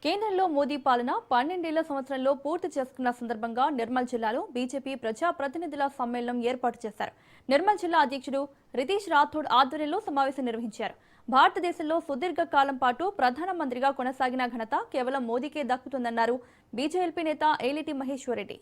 కేంద్రంలో మోదీ పాలన 12 సంవత్సరంలో పూర్తి చేసుకున్న సందర్భంగా నిర్మల్ జిల్లాలో బీజేపీ ప్రజా ప్రతినిధుల సమ్మేళనం ఏర్పాటు చేశారు. నిర్మల్ జిల్లా అధ్యక్షుడు రితీష్ రాథోడ్ ఆధ్వర్యంలో సమావేశం నిర్వహించారు. భారతదేశంలో సుదీర్ఘ కాలం పాటు ప్రధానమంత్రిగా కొనసాగిన ఘనత కేవలం మోదీకే దక్కుతుందన్నారు బీజేపీ నేత ఏలిటి మహేశ్వర్ రెడ్డి.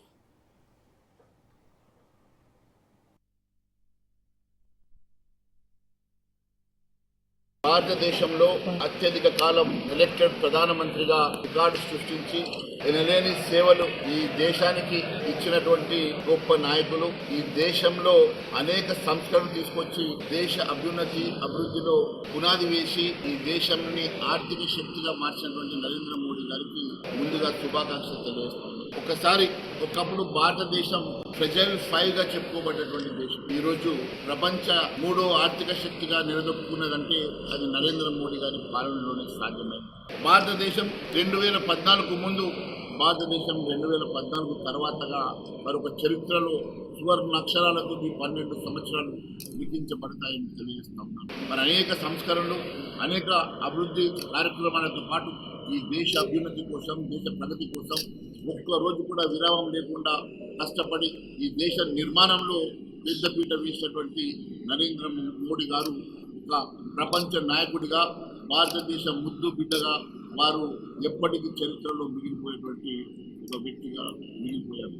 భారతదేశంలో అత్యధిక కాలం ఎలక్టెడ్ ప్రధానమంత్రిగా రికార్డు సృష్టించి ఎనలేని సేవలు ఈ దేశానికి ఇచ్చినటువంటి గొప్ప నాయకులు, ఈ దేశంలో అనేక సంస్కరణలు తీసుకొచ్చి దేశ అభివృద్ధిలో పునాది వేసి ఈ దేశాన్ని ఆర్థిక శక్తిగా మార్చినటువంటి నరేంద్ర మోడీ గారికి ముందుగా శుభాకాంక్షలు తెలియజేస్తున్నాను. ఒకప్పుడు భారతదేశం ఫ్రెజైల్ 5 గా చెప్పుకోబడ్డటువంటి దేశం ఈరోజు ప్రపంచ 3వ ఆర్థిక శక్తిగా నిలదొక్కున్నదంటే అది నరేంద్ర మోడీ గారి పాలనలోనే సాధ్యమైంది. భారతదేశం 2014 ముందు, భారతదేశం 2014 తర్వాతగా మరొక చరిత్రలో సువర్ణ అక్షరాలతో ఈ 12 సంవత్సరాలు లిఖించబడతాయని తెలియజేస్తా ఉన్నాను. మరి అనేక సంస్కరణలు, అనేక అభివృద్ధి కార్యక్రమాలతో పాటు ఈ దేశ అభ్యున్నతి కోసం, దేశ ప్రగతి కోసం ఒక్క రోజు కూడా విరామం లేకుండా కష్టపడి ఈ దేశ నిర్మాణంలో పెద్దపీట వేసినటువంటి నరేంద్ర మోడీ గారు ఒక ప్రపంచ నాయకుడిగా, భారతదేశ ముద్దు బిడ్డగా వారు ఎప్పటికీ చరిత్రలో మిగిలిపోయేటువంటి ఒక వ్యక్తిగా మిగిలిపోయారు.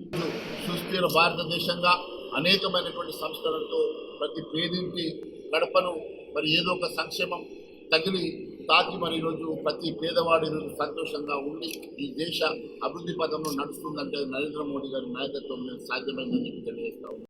సుస్థిర భారతదేశంగా అనేకమైనటువంటి సంస్కరణలతో ప్రతి పేదింటి గడపను మరి ఏదో ఒక సంక్షేమం తాకి మరి ఈరోజు ప్రతి పేదవాడి సంతోషంగా ఉండి ఈ దేశ అభివృద్ధి పథంలో నడుస్తుందంటే నరేంద్ర మోడీ గారి నాయకత్వం సాధ్యమైందని తెలియజేస్తా ఉన్నాం.